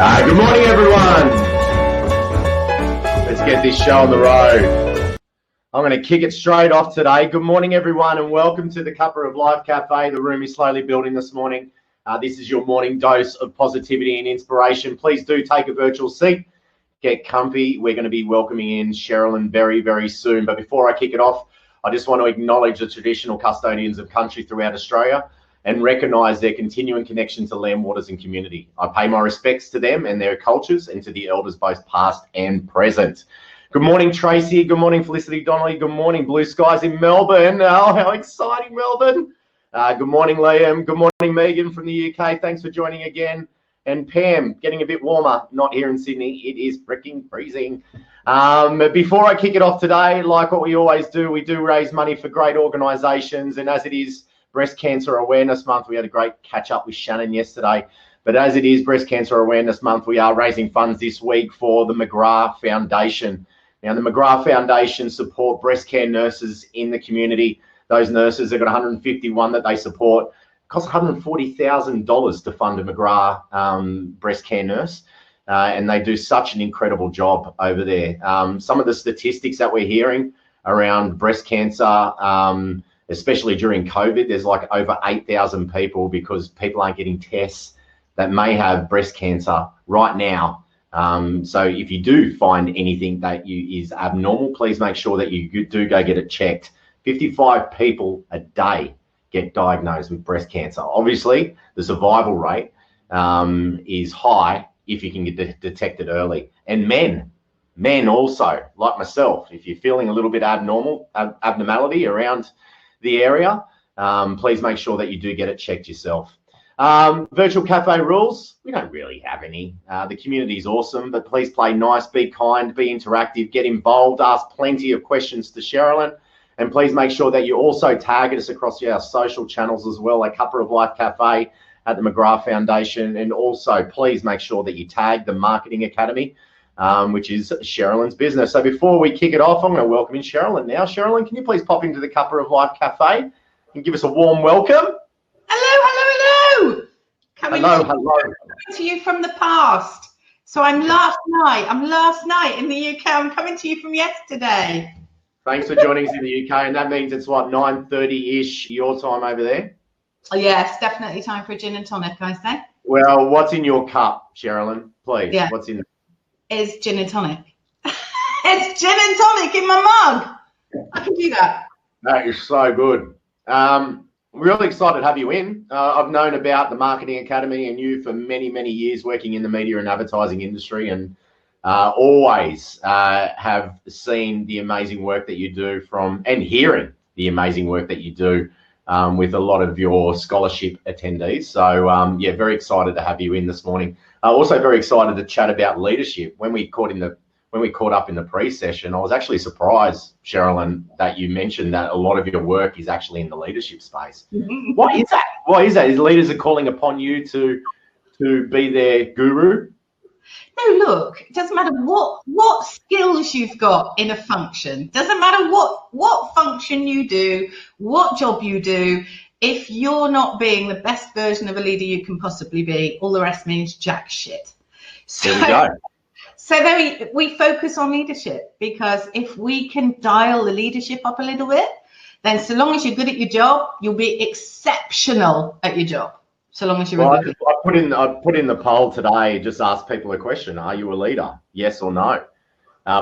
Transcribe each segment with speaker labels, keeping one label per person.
Speaker 1: Good morning, everyone. Let's get this show on the road. I'm going to kick it straight off today. Good morning, everyone, and welcome to the Cuppa of Life Cafe. The room is slowly building this morning. This is your morning dose of positivity and inspiration. Please do take a virtual seat. Get comfy. We're going to be welcoming in Sherilyn very, very soon. But before I kick it off, I just want to acknowledge the traditional custodians of country throughout Australia and recognise their continuing connection to land, waters and community. I pay my respects to them and their cultures and to the elders both past and present. Good morning, Tracy. Good morning, Felicity Donnelly. Good morning, blue skies in Melbourne. Oh, how exciting, Melbourne. Good morning, Liam. Good morning, Megan from the UK. Thanks for joining again. And Pam, getting a bit warmer, not here in Sydney. It is freaking freezing. Before I kick it off today, like what we always do, we do raise money for great organisations. And as it is Breast Cancer Awareness Month, we had a great catch up with Shannon yesterday. But as it is Breast Cancer Awareness Month, we are raising funds this week for the Mcgrath Foundation. Now, the Mcgrath Foundation support breast care nurses in the community. Those nurses, they've got 151 that they support. Costs $140,000 to fund a Mcgrath breast care nurse, and they do such an incredible job over there. Some of the statistics that we're hearing around breast cancer, especially during COVID, there's like over 8,000 people because people aren't getting tests that may have breast cancer right now. So if you do find anything that is abnormal, please make sure that you do go get it checked. 55 people a day get diagnosed with breast cancer. Obviously, the survival rate is high if you can get detected early. And men also, like myself, if you're feeling a little bit abnormality around the area, please make sure that you do get it checked yourself. Virtual cafe rules, we don't really have any. The community is awesome, but please play nice, be kind, be interactive, get involved, ask plenty of questions to Sherilyn. And please make sure that you also target us across our social channels as well, like Cuppa of Life Cafe at the Mcgrath Foundation. And also, please make sure that you tag the Marketing Academy, which is Sherilyn's business. So before we kick it off, I'm going to welcome in Sherilyn now. Sherilyn, can you please pop into the Cuppa of Life Cafe and give us a warm welcome?
Speaker 2: Hello. Coming to you from the past. So I'm last night in the UK. I'm coming to you from yesterday.
Speaker 1: Thanks for joining us in the UK, and that means it's what, 9:30-ish your time over there?
Speaker 2: Oh, yes, definitely time for a gin and tonic, I say.
Speaker 1: Well, what's in your cup, Sherilyn? Please,
Speaker 2: yeah.
Speaker 1: What's in?
Speaker 2: It's gin and tonic. It's gin and tonic in my mug. I can do that.
Speaker 1: That is so good. Really excited to have you in. I've known about the Marketing Academy and you for many, many years working in the media and advertising industry, and always have seen the amazing work that you do and hearing the amazing work that you do with a lot of your scholarship attendees. So yeah, very excited to have you in this morning. Also very excited to chat about leadership. When we caught up in the pre-session, I was actually surprised, Sherilyn, that you mentioned that a lot of your work is actually in the leadership space.
Speaker 2: Mm-hmm.
Speaker 1: What is that? Why is that? Is leaders are calling upon you to be their guru?
Speaker 2: No, look, it doesn't matter what skills you've got in a function. Doesn't matter what function you do, what job you do. If you're not being the best version of a leader you can possibly be, all the rest means jack shit.
Speaker 1: There we go.
Speaker 2: So we focus on leadership, because if we can dial the leadership up a little bit, then so long as you're good at your job, you'll be exceptional at your job. So long as you're
Speaker 1: I put in the poll today, just ask people a question. Are you a leader? Yes or no?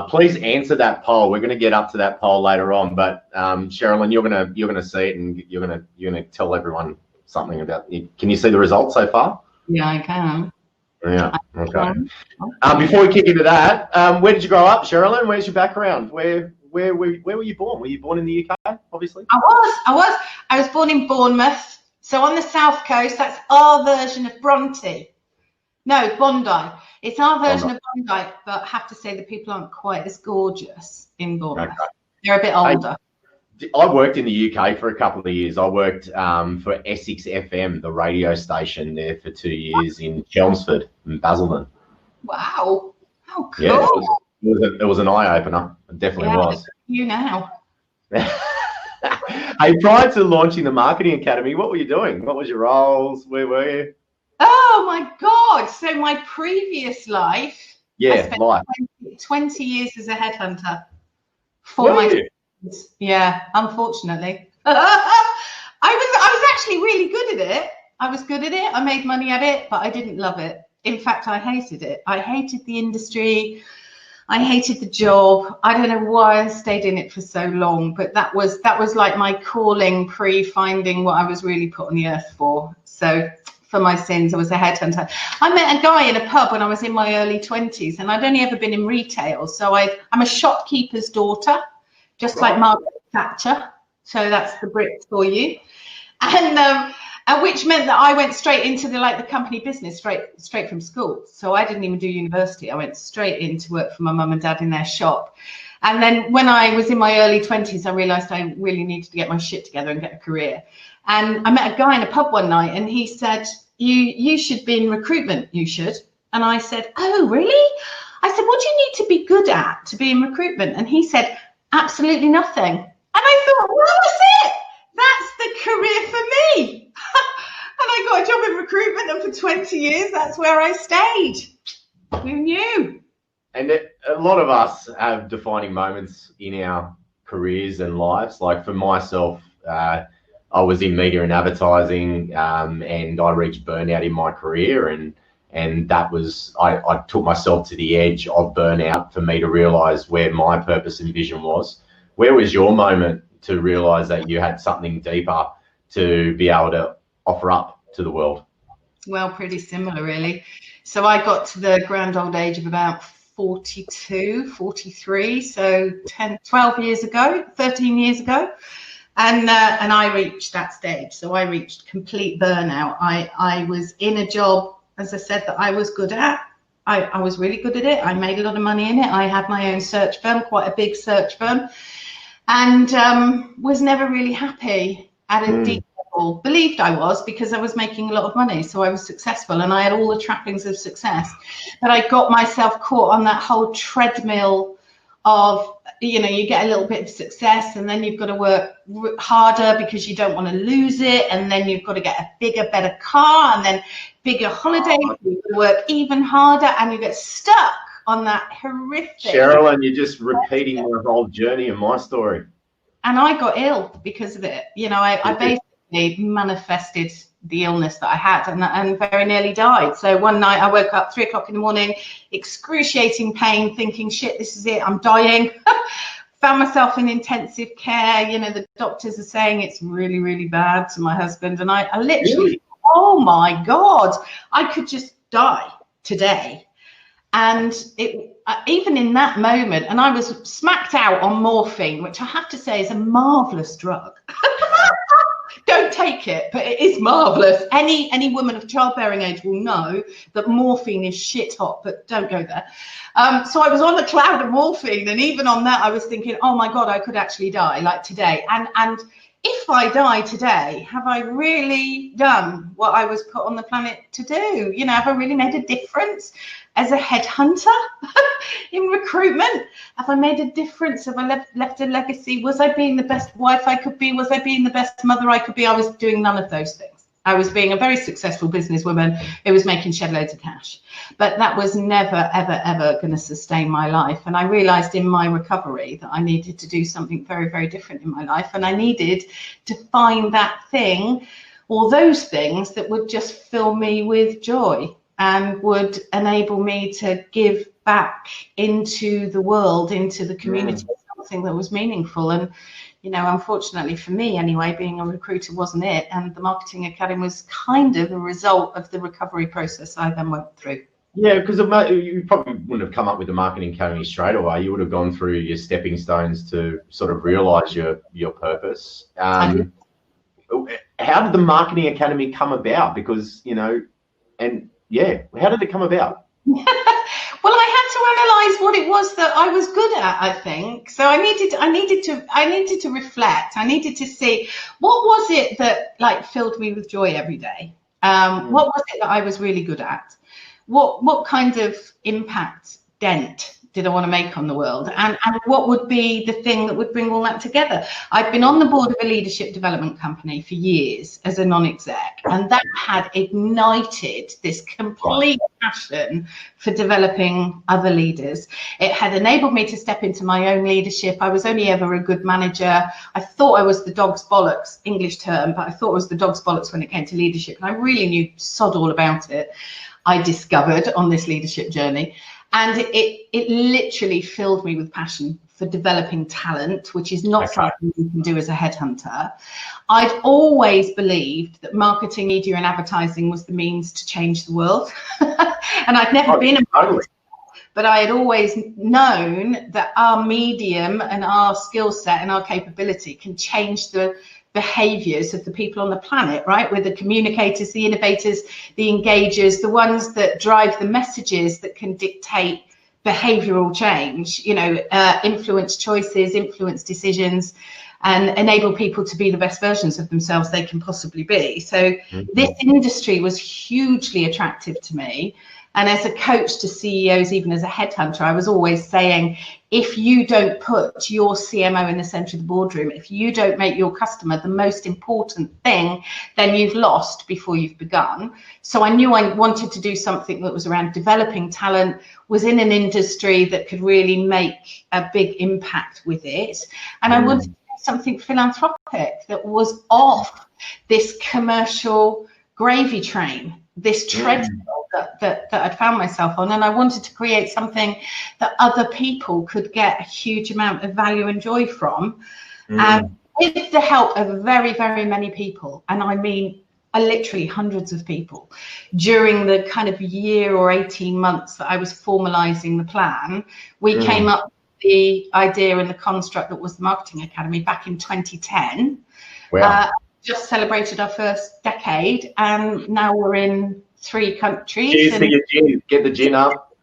Speaker 1: Please answer that poll. We're going to get up to that poll later on, but Sherilyn, you're gonna see it, and you're gonna tell everyone something about it. Can you see the results so far?
Speaker 2: Yeah, I can.
Speaker 1: Yeah. Okay. Before we kick into that, where did you grow up, Sherilyn? Where's your background? Where were you born? Were you born in the UK? Obviously.
Speaker 2: I was born in Bournemouth. So on the south coast, that's our version of Bronte. No, Bondi. It's our version of Bondi, but I have to say the people aren't quite as gorgeous in Bournemouth. Okay. They're a bit older.
Speaker 1: I worked in the UK for a couple of years. I worked for Essex FM, the radio station, there for 2 years in Chelmsford and Basildon.
Speaker 2: Wow. How cool.
Speaker 1: Yeah, it was an eye-opener. It definitely was.
Speaker 2: You now.
Speaker 1: Hey, prior to launching the Marketing Academy, what were you doing? What was your roles? Where were you?
Speaker 2: Oh, Oh my God. So my previous life, I spent
Speaker 1: life.
Speaker 2: 20 years as a headhunter for
Speaker 1: Were
Speaker 2: my
Speaker 1: you?
Speaker 2: friends. Yeah, unfortunately. I was actually really good at it. I was good at it. I made money at it, but I didn't love it. In fact, I hated it. I hated the industry. I hated the job. I don't know why I stayed in it for so long, but that was like my calling pre-finding what I was really put on the earth for. So for my sins, I was a headhunter. I met a guy in a pub when I was in my early 20s, and I'd only ever been in retail. So I'm a shopkeeper's daughter, just like Margaret Thatcher. So that's the Brits for you. And which meant that I went straight into the company business straight from school. So I didn't even do university. I went straight in to work for my mum and dad in their shop. And then when I was in my early 20s, I realized I really needed to get my shit together and get a career. And I met a guy in a pub one night, and he said, you should be in recruitment, you should. And I said, oh, really? I said, what do you need to be good at to be in recruitment? And he said, absolutely nothing. And I thought, well, that's it. That's the career for me. And I got a job in recruitment, and for 20 years, that's where I stayed. Who knew?
Speaker 1: And a lot of us have defining moments in our careers and lives. Like for myself, I was in media and advertising, and I reached burnout in my career, and that was, I took myself to the edge of burnout for me to realize where my purpose and vision was. Where was your moment to realize that you had something deeper to be able to offer up to the world?
Speaker 2: Well, pretty similar, really. So I got to the grand old age of about 42, 43, so 12 years ago, 13 years ago. And I reached that stage. So I reached complete burnout. I was in a job, as I said, that I was good at. I was really good at it. I made a lot of money in it. I had my own search firm, quite a big search firm, and was never really happy at a deep level. Believed I was, because I was making a lot of money. So I was successful and I had all the trappings of success. But I got myself caught on that whole treadmill of, you get a little bit of success, and then you've got to work harder because you don't want to lose it, and then you've got to get a bigger, better car, and then bigger holidays. You've got to work even harder, and you get stuck on that horrific.
Speaker 1: Sherilyn, you're just repeating my whole journey and my story.
Speaker 2: And I got ill because of it. I basically manifested the illness that I had, and very nearly died. So one night I woke up 3 o'clock in the morning, excruciating pain, thinking, shit, this is it, I'm dying. Found myself in intensive care. The doctors are saying it's really, really bad to my husband. And I literally, oh my God, I could just die today. And even in that moment, and I was smacked out on morphine, which I have to say is a marvelous drug. Don't take it, but it is marvelous. Any woman of childbearing age will know that morphine is shit hot, but don't go there. So I was on the cloud of morphine, and even on that, I was thinking, oh my God, I could actually die, like today. And if I die today, have I really done what I was put on the planet to do? Have I really made a difference as a headhunter in recruitment? Have I made a difference? Have I left a legacy? Was I being the best wife I could be? Was I being the best mother I could be? I was doing none of those things. I was being a very successful businesswoman who was making shed loads of cash. But that was never, ever, ever going to sustain my life. And I realized in my recovery that I needed to do something very, very different in my life. And I needed to find that thing, or those things, that would just fill me with joy and would enable me to give back into the world, into the community, something that was meaningful. And unfortunately for me anyway, being a recruiter wasn't it. And the Marketing Academy was kind of a result of the recovery process I then went through.
Speaker 1: Yeah, because you probably wouldn't have come up with the Marketing Academy straight away. You would have gone through your stepping stones to sort of realize your purpose. How did the Marketing Academy come about? Because, how did it come about?
Speaker 2: Well, I had to analyze what it was that I was good at, I think. So I needed to reflect. I needed to see what was it that filled me with joy every day. What was it that I was really good at? What kind of impact, dent did I want to make on the world, and what would be the thing that would bring all that together? I'd been on the board of a leadership development company for years as a non-exec, and that had ignited this complete passion for developing other leaders. It had enabled me to step into my own leadership. I was only ever a good manager. I thought I was the dog's bollocks, English term, but I thought I was the dog's bollocks when it came to leadership, and I really knew sod all about it. I discovered on this leadership journey. And it literally filled me with passion for developing talent, which is not something you can do as a headhunter. I'd always believed that marketing, media and advertising was the means to change the world. And I'd never been a marketer, but I had always known that our medium and our skill set and our capability can change the behaviors of the people on the planet, right? We're the communicators, the innovators, the engagers, the ones that drive the messages that can dictate behavioral change, influence choices, influence decisions, and enable people to be the best versions of themselves they can possibly be. So this industry was hugely attractive to me. And as a coach to CEOs, even as a headhunter, I was always saying, if you don't put your CMO in the center of the boardroom, if you don't make your customer the most important thing, then you've lost before you've begun. So I knew I wanted to do something that was around developing talent, was in an industry that could really make a big impact with it. And I wanted to do something philanthropic that was off this commercial gravy train, this treadmill that I'd found myself on, and I wanted to create something that other people could get a huge amount of value and joy from, and with the help of very, very many people, and I mean literally hundreds of people, during the kind of year or 18 months that I was formalizing the plan. We came up with the idea and the construct that was the Marketing Academy back in 2010. Just celebrated our first decade, and now we're in 3 countries.
Speaker 1: Cheers to your gin. Get the gin up.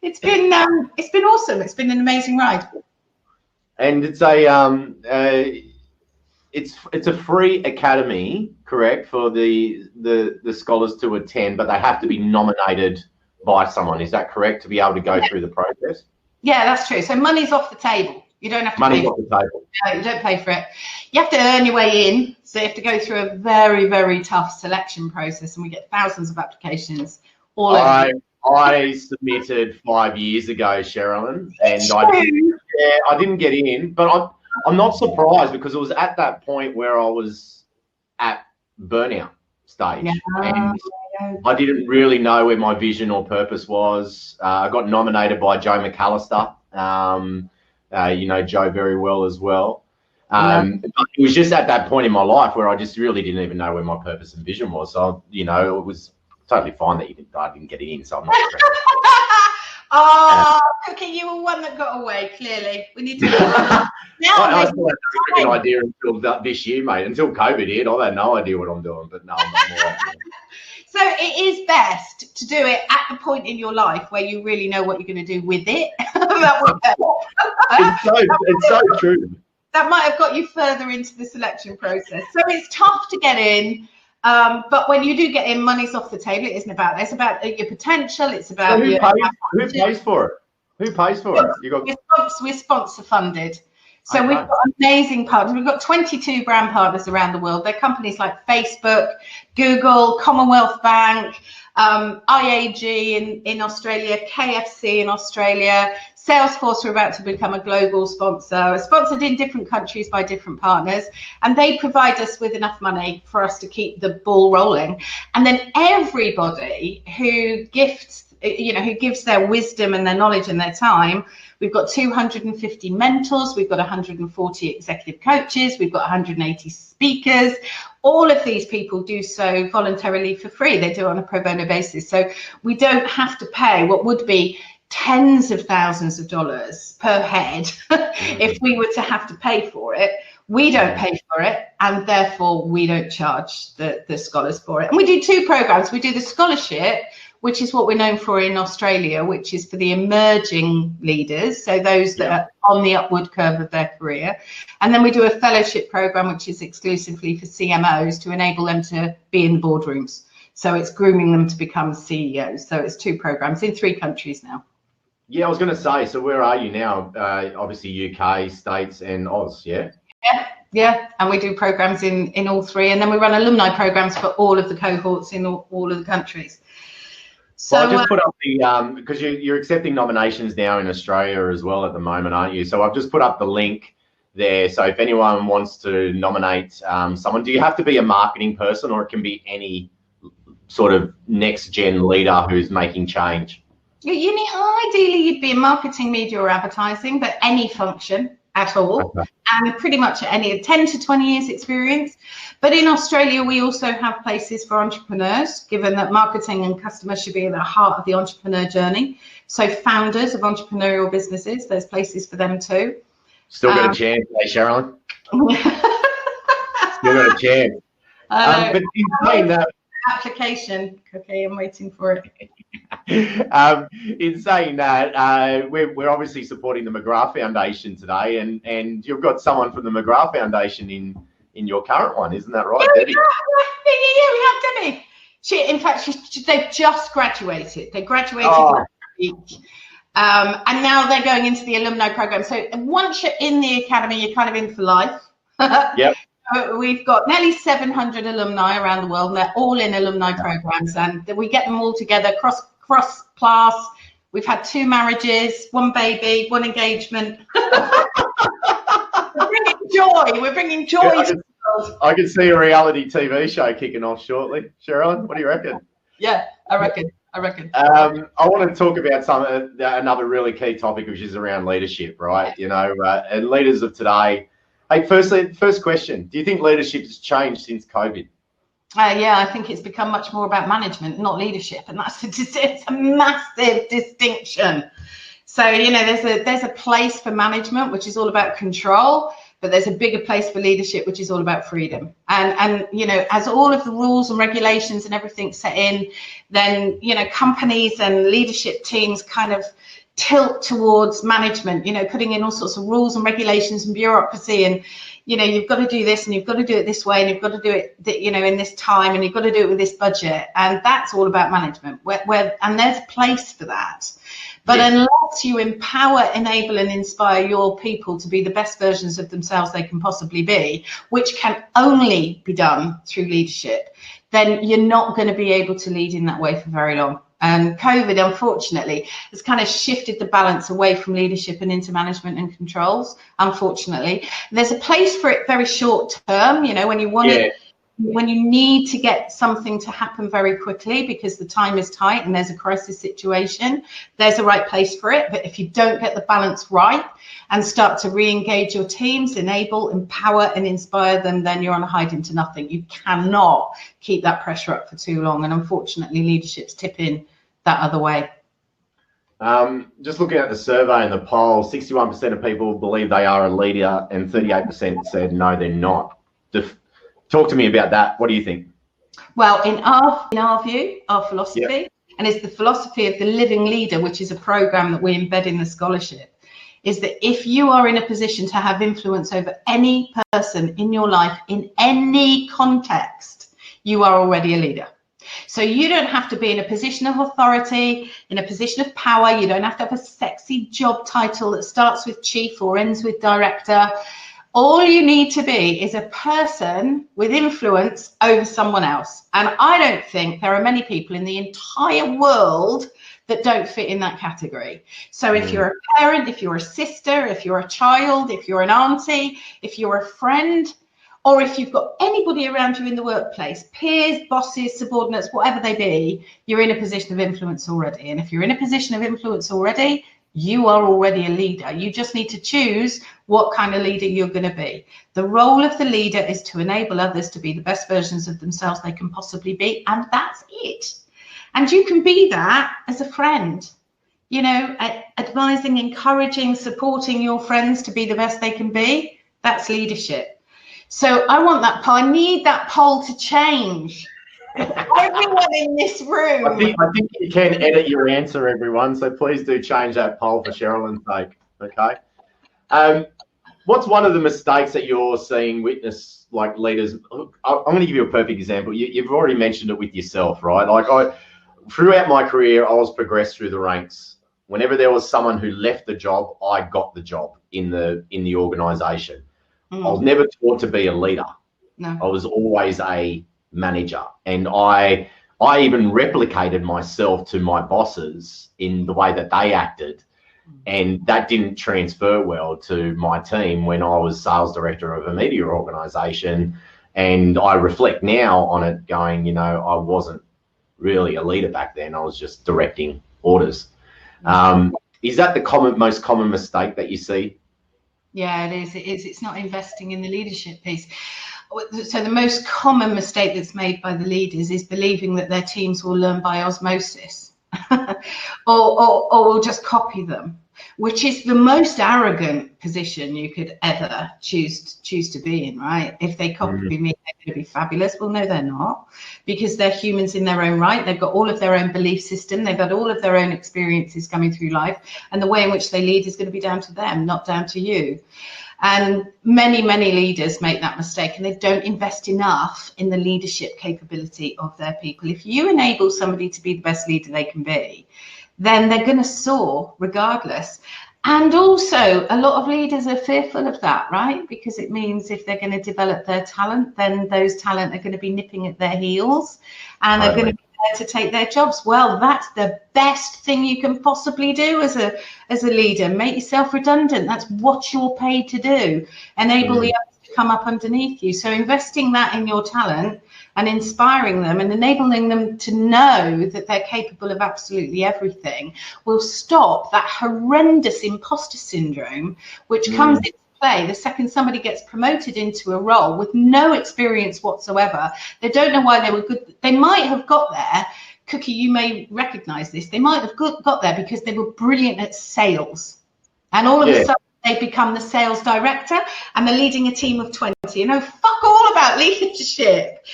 Speaker 2: It's been awesome. It's been an amazing ride.
Speaker 1: And it's a it's a free academy, correct, for the scholars to attend, but they have to be nominated by someone. Is that correct, to be able to go through the process?
Speaker 2: Yeah, that's true. So money's off the table. You don't have to
Speaker 1: Money's
Speaker 2: pay.
Speaker 1: off the table.
Speaker 2: No, you don't pay for it. You have to earn your way in. So you have to go through a very, very tough selection process, and we get thousands of applications all over.
Speaker 1: I submitted 5 years ago, Sherilyn, and I didn't get in, but I'm not surprised, because it was at that point where I was at burnout stage, and I didn't really know where my vision or purpose was. I got nominated by Joe McAllister. You know Joe very well as well. But it was just at that point in my life where I just really didn't even know where my purpose and vision was. So, it was totally fine that I didn't get in, so I'm not stressed.
Speaker 2: Oh, Cookie, you were one that got away, clearly. We need to
Speaker 1: I still had no idea until this year, mate. Until COVID hit, I had no idea what I'm doing, but no, I'm not more.
Speaker 2: So it is best to do it at the point in your life where you really know what you're going to do with it. That would help.
Speaker 1: It's so true.
Speaker 2: That might have got you further into the selection process. So it's tough to get in, but when you do get in, money's off the table. It isn't about that. It's about your potential. It's about
Speaker 1: who pays for it? Who pays for it?
Speaker 2: We're sponsor funded. So we've got amazing partners. We've got 22 brand partners around the world. They're companies like Facebook, Google, Commonwealth Bank, IAG in Australia, KFC in Australia, Salesforce are about to become a global sponsor, sponsored in different countries by different partners, and they provide us with enough money for us to keep the ball rolling. And then everybody who gives their wisdom and their knowledge and their time. We've got 250 mentors, we've got 140 executive coaches, we've got 180 speakers. All of these people do so voluntarily for free. They do it on a pro bono basis. So we don't have to pay what would be tens of thousands of dollars per head if we were to have to pay for it. We don't pay for it, and therefore we don't charge the scholars for it. And we do 2 programs. We do the scholarship, which is what we're known for in Australia, which is for the emerging leaders, so those that are on the upward curve of their career. And then we do a fellowship program, which is exclusively for CMOs to enable them to be in boardrooms. So it's grooming them to become CEOs. So it's 2 programs in 3 countries now.
Speaker 1: Yeah, I was going to say, so where are you now? Obviously UK, States and Oz, yeah?
Speaker 2: Yeah, and we do programs in all three, and then we run alumni programs for all of the cohorts in all of the countries. So
Speaker 1: well, I just put up the, because you're accepting nominations now in Australia as well at the moment, aren't you? So I've just put up the link there. So if anyone wants to nominate someone, do you have to be a marketing person, or it can be any sort of next gen leader who's making change?
Speaker 2: Ideally, you'd be in marketing, media, or advertising, but any function at all,
Speaker 1: Okay.
Speaker 2: and pretty much any 10 to 20 years experience. But in Australia, we also have places for entrepreneurs, given that marketing and customers should be at the heart of the entrepreneur journey. So founders of entrepreneurial businesses, there's places for them too.
Speaker 1: Still got a chance, eh, Sherilyn? Still got a chance. But in saying that,
Speaker 2: application, okay, I'm waiting for it.
Speaker 1: In saying that, we're obviously supporting the Mcgrath Foundation today, and you've got someone from the Mcgrath Foundation in your current one, isn't that right, Debbie?
Speaker 2: Yeah, we have Debbie. In fact, they've just graduated. They graduated last week. And now they're going into the alumni program. So once you're in the academy, you're kind of in for life.
Speaker 1: Yep.
Speaker 2: We've got nearly 700 alumni around the world, and they're all in alumni programs, and we get them all together cross class. We've had 2 marriages, 1 baby, 1 engagement. We're bringing joy.
Speaker 1: Yeah, I can see a reality TV show kicking off shortly. Sherilyn, what do you reckon?
Speaker 2: Yeah, I reckon.
Speaker 1: I want to talk about another really key topic, which is around leadership, right? You know, and leaders of today. Hey, first question: do you think leadership has changed since COVID?
Speaker 2: Yeah, I think it's become much more about management, not leadership, and it's a massive distinction. So there's a place for management, which is all about control, but there's a bigger place for leadership, which is all about freedom. And as all of the rules and regulations and everything set in, then companies and leadership teams kind of tilt towards management, putting in all sorts of rules and regulations and bureaucracy, and you've got to do this and you've got to do it this way and you've got to do it in this time and you've got to do it with this budget, and that's all about management, and there's a place for that. But unless you empower, enable and inspire your people to be the best versions of themselves they can possibly be, which can only be done through leadership, then you're not going to be able to lead in that way for very long. And COVID, unfortunately, has kind of shifted the balance away from leadership and into management and controls, unfortunately. There's a place for it very short term, when you want it, when you need to get something to happen very quickly because the time is tight and there's a crisis situation, there's a right place for it. But if you don't get the balance right and start to re-engage your teams, enable, empower and inspire them, then you're on a hide into nothing. You cannot keep that pressure up for too long. And unfortunately, leadership's tipping that other way.
Speaker 1: Just looking at the survey and the poll, 61% of people believe they are a leader and 38% said no, they're not. Talk to me about that. What do you think?
Speaker 2: Well, in our view, our philosophy, and it's the philosophy of the Living Leader, which is a program that we embed in the scholarship, is that if you are in a position to have influence over any person in your life in any context, you are already a leader. So you don't have to be in a position of authority, in a position of power. You don't have to have a sexy job title that starts with chief or ends with director. All you need to be is a person with influence over someone else. And I don't think there are many people in the entire world that don't fit in that category. So if you're a parent, if you're a sister, if you're a child, if you're an auntie, if you're a friend, or if you've got anybody around you in the workplace, peers, bosses, subordinates, whatever they be, you're in a position of influence already. And if you're in a position of influence already, you are already a leader. You just need to choose what kind of leader you're going to be. The role of the leader is to enable others to be the best versions of themselves they can possibly be, and that's it. And you can be that as a friend, advising, encouraging, supporting your friends to be the best they can be. That's leadership. So I want that poll. I need that poll to change. Everyone in this room.
Speaker 1: I think you can edit your answer, everyone. So please do change that poll for Sherilyn's sake. Okay. What's one of the mistakes that you're seeing witness, like leaders? I'm going to give you a perfect example. You've already mentioned it with yourself, right? Like throughout my career, I was progressed through the ranks whenever there was someone who left the job, I got the job in the organization. I was never taught to be a leader.
Speaker 2: No.
Speaker 1: I was always a manager, and I even replicated myself to my bosses in the way that they acted, and that didn't transfer well to my team when I was sales director of a media organization. And I reflect now on it going, I wasn't really a leader back then. I was just directing orders. Is that the most common mistake that you see?
Speaker 2: Yeah, it is. It is. It's not investing in the leadership piece. So the most common mistake that's made by the leaders is believing that their teams will learn by osmosis or will just copy them, which is the most arrogant position you could ever choose to be in, right? If they copy me, they're going to be fabulous. Well, no, they're not, because they're humans in their own right. They've got all of their own belief system. They've got all of their own experiences coming through life, and the way in which they lead is going to be down to them, not down to you. And many leaders make that mistake, and they don't invest enough in the leadership capability of their people. If you enable somebody to be the best leader they can be, then they're going to soar regardless. And also, a lot of leaders are fearful of that, right? Because it means if they're going to develop their talent, then those talent are going to be nipping at their heels, and they're going to be there to take their jobs. Well, that's the best thing you can possibly do as a leader. Make yourself redundant. That's what you're paid to do. Enable the others to come up underneath you. So investing that in your talent and inspiring them and enabling them to know that they're capable of absolutely everything will stop that horrendous imposter syndrome, which comes into play the second somebody gets promoted into a role with no experience whatsoever. They don't know why they were good. They might have got there. Cookie, you may recognize this. They might have got there because they were brilliant at sales. And all of a sudden, they become the sales director and they're leading a team of 20. Fuck all about leadership.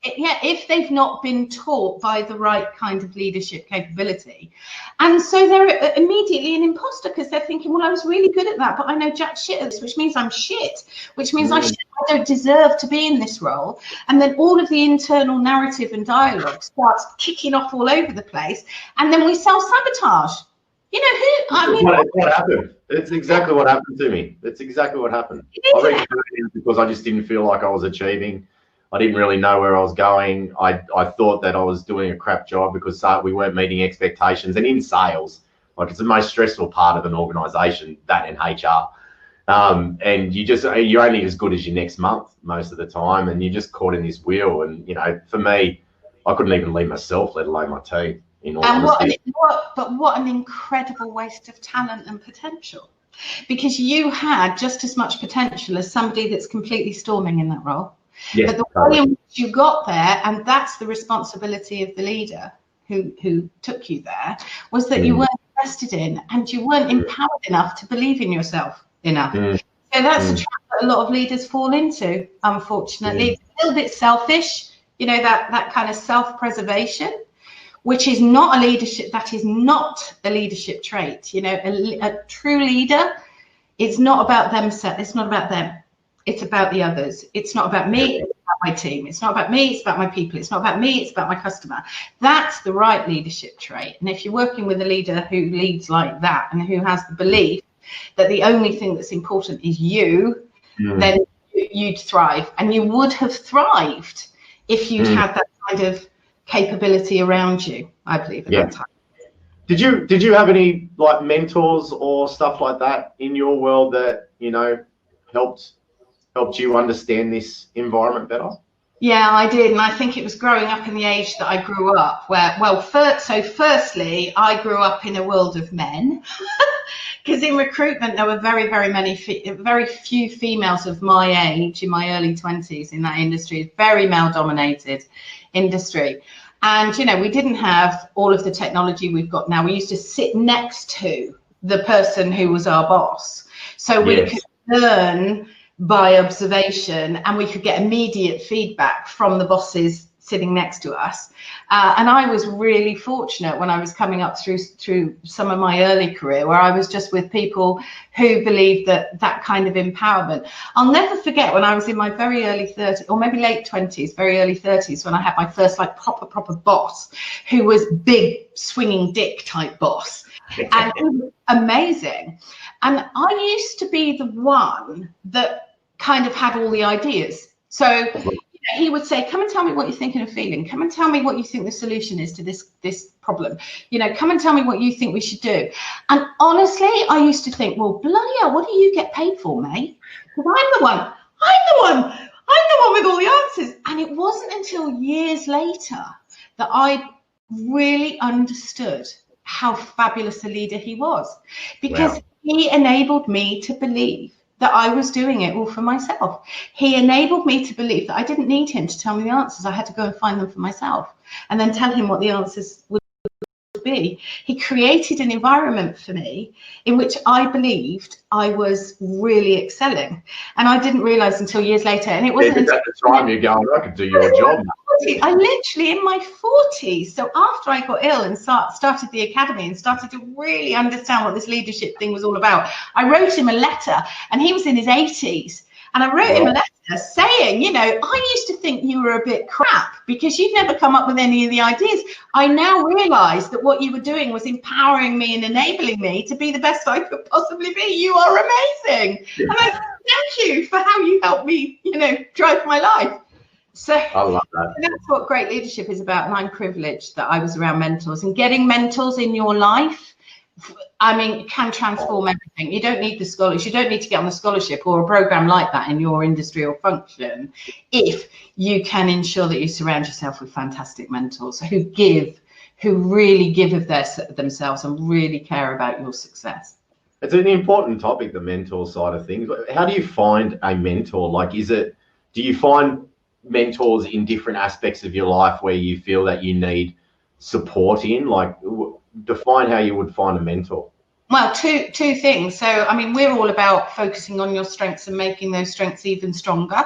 Speaker 2: If they've not been taught by the right kind of leadership capability. And so they're immediately an imposter because they're thinking, well, I was really good at that, but I know jack shit at this, which means I'm shit, which means I don't deserve to be in this role. And then all of the internal narrative and dialogue starts kicking off all over the place. And then we self-sabotage.
Speaker 1: What happened? It's exactly what happened to me. It's exactly what happened. I reached because I just didn't feel like I was achieving. I didn't really know where I was going. I thought that I was doing a crap job because we weren't meeting expectations. And in sales, it's the most stressful part of an organization, that in HR. And you're only as good as your next month most of the time, and you're just caught in this wheel. And for me, I couldn't even lead myself, let alone my team.
Speaker 2: What an incredible waste of talent and potential, because you had just as much potential as somebody that's completely storming in that role. But the way in which you got there, and that's the responsibility of the leader who took you there, was that you weren't invested in and you weren't empowered enough to believe in yourself enough. So that's a trap that a lot of leaders fall into, unfortunately. It's a little bit selfish, that kind of self-preservation, which is not a leadership. That is not a leadership trait. A true leader, it's not about them. It's not about them. It's about the others. It's not about me. It's about my team. It's not about me. It's about my people. It's not about me. It's about my customer. That's the right leadership trait. And if you're working with a leader who leads like that and who has the belief that the only thing that's important is you, then you'd thrive. And you would have thrived if you'd had that kind of capability around you, I believe, at that time.
Speaker 1: Did you have any mentors or stuff like that in your world that helped you understand this environment better?
Speaker 2: Yeah, I did. And I think it was growing up in the age that I grew up firstly, I grew up in a world of men because in recruitment, there were very few females of my age in my early 20s in that industry, very male dominated industry. And, we didn't have all of the technology we've got now. We used to sit next to the person who was our boss. So we could learn by observation, and we could get immediate feedback from the bosses sitting next to us. And I was really fortunate when I was coming up through some of my early career, where I was just with people who believed that kind of empowerment. I'll never forget when I was in my very early 30s, or maybe late 20s, very early 30s, when I had my first like proper boss, who was big swinging dick type boss. And it was amazing. And I used to be the one that kind of had all the ideas. So he would say, come and tell me what you're thinking and feeling. Come and tell me what you think the solution is to this problem. Come and tell me what you think we should do. And honestly, I used to think, well, bloody hell, what do you get paid for, mate? Because I'm the one with all the answers. And it wasn't until years later that I really understood how fabulous a leader he was, because he enabled me to believe that I was doing it all for myself. He enabled me to believe that I didn't need him to tell me the answers. I had to go and find them for myself and then tell him what the answers would be. He created an environment for me in which I believed I was really excelling. And I didn't realize until years later. And it wasn't until
Speaker 1: at the time you're going, I could do your job.
Speaker 2: I literally in my 40s. So after I got ill and started the academy and started to really understand what this leadership thing was all about, I wrote him a letter, and he was in his 80s. And I wrote him a letter saying, I used to think you were a bit crap because you'd never come up with any of the ideas. I now realize that what you were doing was empowering me and enabling me to be the best I could possibly be. You are amazing. Yeah. And I thank you for how you helped me, drive my life. So
Speaker 1: I love that.
Speaker 2: That's what great leadership is about. And I'm privileged that I was around mentors, and getting mentors in your life, can transform everything. You don't need the scholars. You don't need to get on a scholarship or a program like that in your industry or function if you can ensure that you surround yourself with fantastic mentors who really give of themselves and really care about your success.
Speaker 1: It's an important topic, the mentor side of things. How do you find a mentor? Do you find mentors in different aspects of your life where you feel that you need support in? Define how you would find a mentor.
Speaker 2: Well, two things. So, we're all about focusing on your strengths and making those strengths even stronger,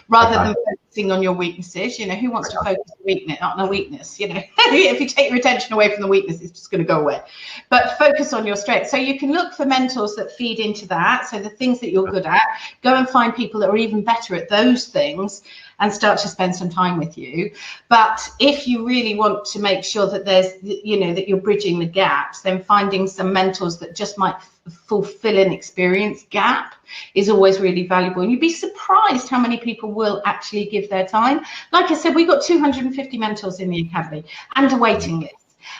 Speaker 2: rather than focusing on your weaknesses. Who wants to focus on weakness, not on a weakness? If you take your attention away from the weakness, it's just going to go away. But focus on your strengths. So you can look for mentors that feed into that. So the things that you're good at, go and find people that are even better at those things and start to spend some time with you. But if you really want to make sure that there's, that you're bridging the gaps, then finding some mentors that just might fulfill an experience gap is always really valuable. And you'd be surprised how many people will actually give their time. Like I said, we've got 250 mentors in the academy and a waiting list.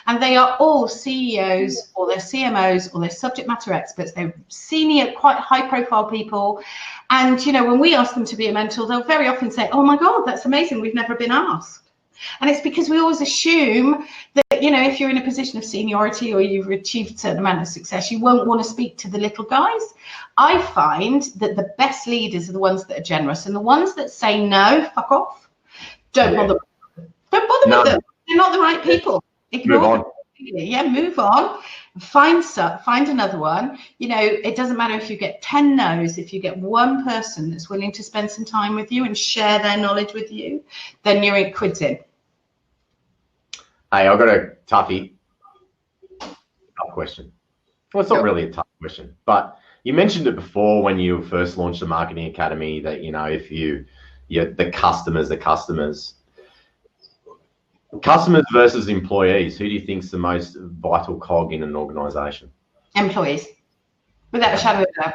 Speaker 2: And they are all CEOs or they're CMOs or they're subject matter experts. They're senior, quite high profile people. And, when we ask them to be a mentor, they'll very often say, oh my God, that's amazing. We've never been asked. And it's because we always assume that, if you're in a position of seniority or you've achieved a certain amount of success, you won't want to speak to the little guys. I find that the best leaders are the ones that are generous, and the ones that say no, fuck off. Don't bother with them. They're not the right people. Ignore them. Yeah, move on. Find another one. It doesn't matter if you get 10 no's. If you get one person that's willing to spend some time with you and share their knowledge with you, then you're in quids in.
Speaker 1: Hey, I've got a tough question. Well, it's not really a tough question, but you mentioned it before when you first launched the Marketing Academy that, if the customers versus employees, who do you think is the most vital cog in an organization?
Speaker 2: Employees, without a shadow of a doubt.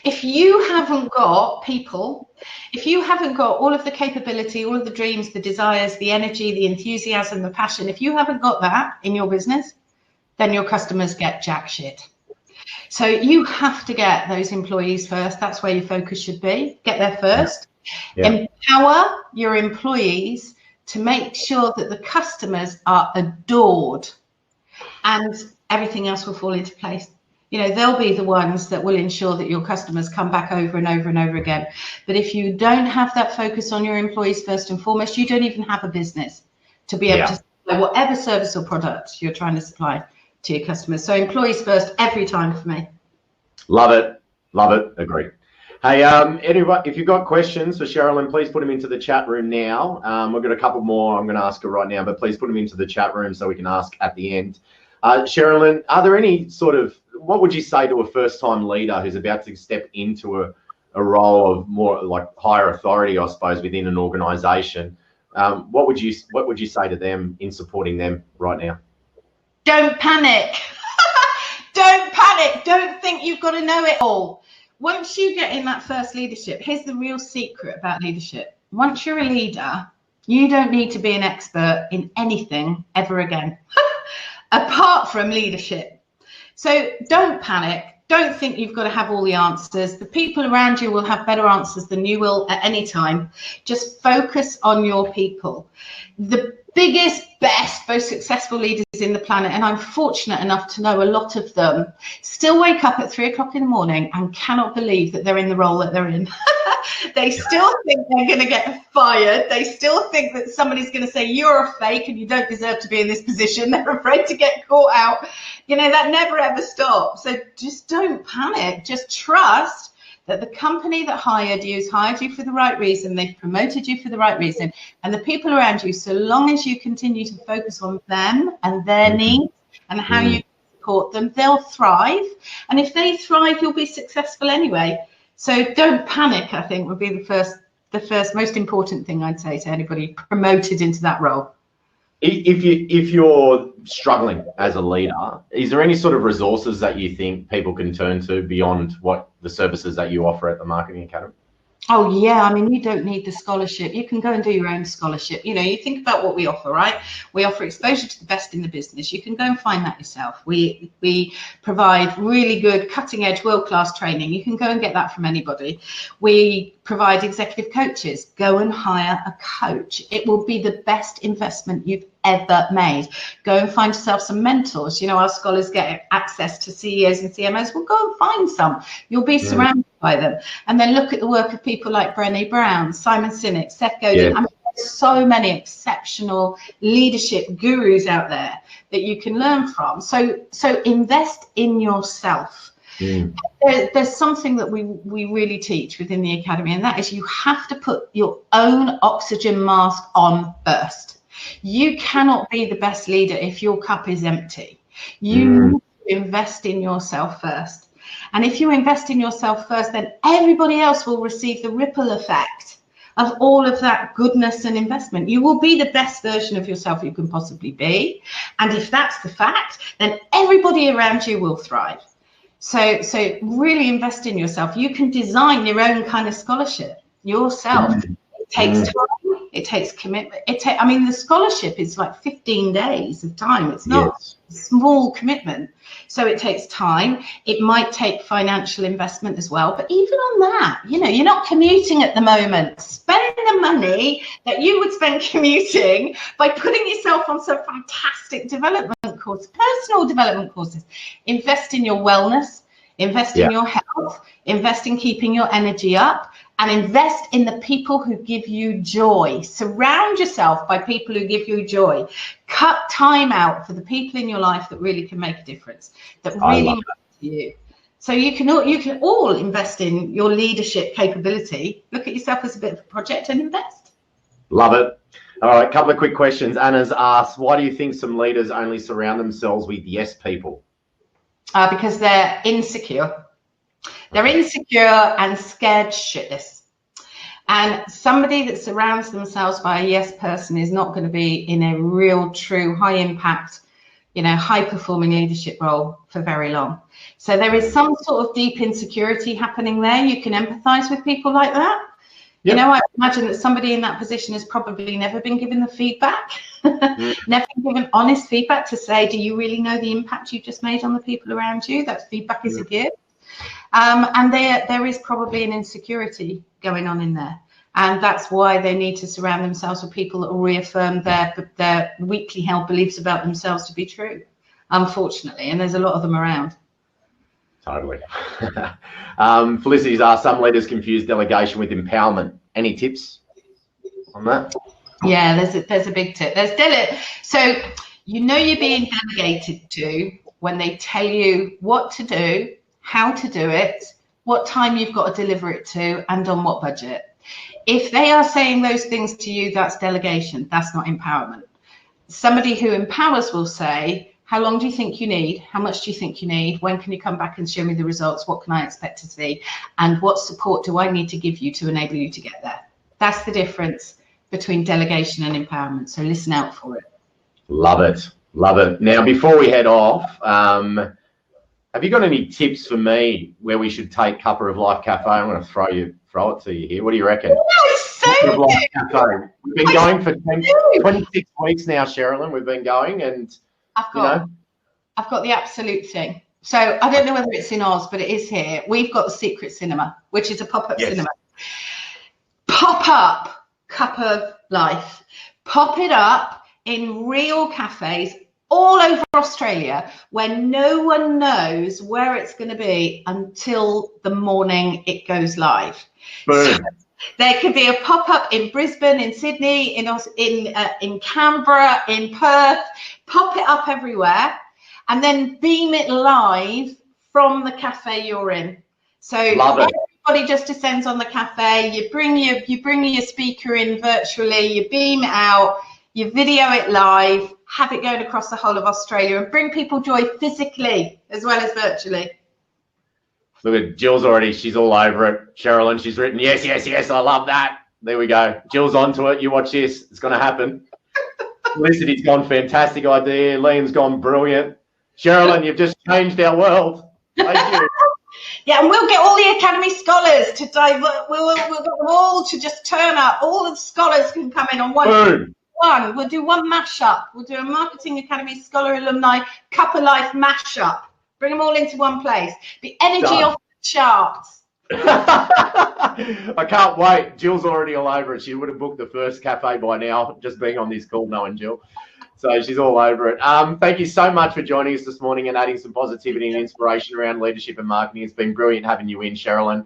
Speaker 2: If you haven't got people, if you haven't got all of the capability, all of the dreams, the desires, the energy, the enthusiasm, the passion, if you haven't got that in your business, then your customers get jack shit. So you have to get those employees first. That's where your focus should be. Get there first. Yeah. Empower your employees to make sure that the customers are adored, and everything else will fall into place. They'll be the ones that will ensure that your customers come back over and over and over again. But if you don't have that focus on your employees first and foremost, you don't even have a business to be able to supply whatever service or product you're trying to supply to your customers. So employees first every time for me.
Speaker 1: Love it. Agree. Hey, anyone, if you've got questions for Sherilyn, please put them into the chat room now. We've got a couple more I'm going to ask her right now, but please put them into the chat room so we can ask at the end. Sherilyn, are there any what would you say to a first-time leader who's about to step into a role of more like higher authority, I suppose, within an organisation? What would you say to them in supporting them right now?
Speaker 2: Don't panic. Don't panic. Don't think you've got to know it all. Once you get in that first leadership, here's the real secret about leadership. Once you're a leader, you don't need to be an expert in anything ever again, apart from leadership. So don't panic. Don't think you've got to have all the answers. The people around you will have better answers than you will at any time. Just focus on your people. The biggest, best, most successful leaders in the planet, and I'm fortunate enough to know a lot of them, still wake up at 3 o'clock in the morning and cannot believe that they're in the role that they're in. They still think they're going to get fired. They still think that somebody's going to say, you're a fake and you don't deserve to be in this position. They're afraid to get caught out. You know, that never ever stops. So just don't panic. Just trust that the company that hired you has hired you for the right reason. They've promoted you for the right reason. And the people around you, so long as you continue to focus on them and their needs and how you support them, they'll thrive. And if they thrive, you'll be successful anyway. So don't panic, I think, would be the first most important thing I'd say to anybody promoted into that role.
Speaker 1: If you're struggling as a leader, is there any sort of resources that you think people can turn to beyond what the services that you offer at the Marketing Academy?
Speaker 2: Oh, yeah. I mean, you don't need the scholarship. You can go and do your own scholarship. You know, you think about what we offer, right? We offer exposure to the best in the business. You can go and find that yourself. We provide really good cutting edge world-class training. You can go and get that from anybody. We provide executive coaches. Go and hire a coach. It will be the best investment you've ever made. Go and find yourself some mentors. You know, our scholars get access to CEOs and CMOs. Well, go and find some. You'll be surrounded by them. And then look at the work of people like Brené Brown, Simon Sinek, Seth Godin. I mean, there's so many exceptional leadership gurus out there that you can learn from. So invest in yourself. There's something that we really teach within the academy, and that is you have to put your own oxygen mask on first. You cannot be the best leader if your cup is empty. You need to invest in yourself first. And if you invest in yourself first, then everybody else will receive the ripple effect of all of that goodness and investment. You will be the best version of yourself you can possibly be. And if that's the fact, then everybody around you will thrive. So really invest in yourself. You can design your own kind of scholarship yourself. It takes time. It takes commitment. I mean, the scholarship is like 15 days of time. It's not a small commitment. So it takes time. It might take financial investment as well. But even on that, you know, you're not commuting at the moment. Spend the money that you would spend commuting by putting yourself on some fantastic development courses, personal development courses. Invest in your wellness, invest in your health, invest in keeping your energy up, and invest in the people who give you joy. Surround yourself by people who give you joy. Cut time out for the people in your life that really can make a difference, that really matter to you. So you can all invest in your leadership capability. Look at yourself as a bit of a project and invest.
Speaker 1: Love it. All right, a couple of quick questions. Anna's asked, why do you think some leaders only surround themselves with yes people?
Speaker 2: Because they're insecure. They're insecure and scared shitless. And somebody that surrounds themselves by a yes person is not going to be in a real, true, high impact, you know, high performing leadership role for very long. So there is some sort of deep insecurity happening there. You can empathize with people like that. You know, I imagine that somebody in that position has probably never been given the feedback, never been given honest feedback to say, do you really know the impact you just made on the people around you? That feedback is a gift. And there is probably an insecurity going on in there. And that's why they need to surround themselves with people that will reaffirm their weakly held beliefs about themselves to be true, unfortunately. And there's a lot of them around.
Speaker 1: Totally. Felicity's asked, some leaders confuse delegation with empowerment. Any tips on that?
Speaker 2: Yeah, there's a big tip. So you know you're being delegated to when they tell you what to do, how to do it, what time you've got to deliver it to, and on what budget. If they are saying those things to you, that's delegation. That's not empowerment. Somebody who empowers will say, how long do you think you need? How much do you think you need? When can you come back and show me the results? What can I expect to see? And what support do I need to give you to enable you to get there? That's the difference between delegation and empowerment. So listen out for it. Love it.
Speaker 1: Love it. Now, before we head off, have you got any tips for me where we should take Cuppa of Life Cafe? I'm going to throw it to you here. What do you reckon?
Speaker 2: Cuppa of Life
Speaker 1: Cafe. We've been going for 26 weeks now, Sherilyn. We've been going, and
Speaker 2: I've got the absolute thing. So I don't know whether it's in Oz, but it is here. We've got the Secret Cinema, which is a pop-up cinema. Pop up Cuppa of Life. Pop it up in real cafes all over Australia where no one knows where it's going to be until the morning it goes live. So there could be a pop-up in Brisbane, in Sydney, in Canberra, in Perth. Pop it up everywhere and then beam it live from the cafe you're in. So everybody just descends on the cafe. You bring your speaker in virtually. You beam it out. You video it live. Have it going across the whole of Australia and bring people joy physically as well as virtually.
Speaker 1: Look at Jill's already, she's all over it. Sherilyn, she's written, yes, yes, yes, I love that. There we go. Jill's onto it. You watch this. It's going to happen. Felicity's gone fantastic idea. Liam's gone brilliant. Sherilyn, you've just changed our world. Thank you.
Speaker 2: Yeah, and we'll get all the Academy scholars to divert. We'll get them all to just turn up. All the scholars can come in on one.
Speaker 1: Boom.
Speaker 2: We'll do one mashup. We'll do a Marketing Academy Scholar Alumni Cuppa Life mashup. Bring them all into one place. The energy off the charts.
Speaker 1: I can't wait. Jill's already all over it. She would have booked the first cafe by now, just being on this call, knowing Jill. So she's all over it. Thank you so much for joining us this morning and adding some positivity and inspiration around leadership and marketing. It's been brilliant having you in, Sherilyn.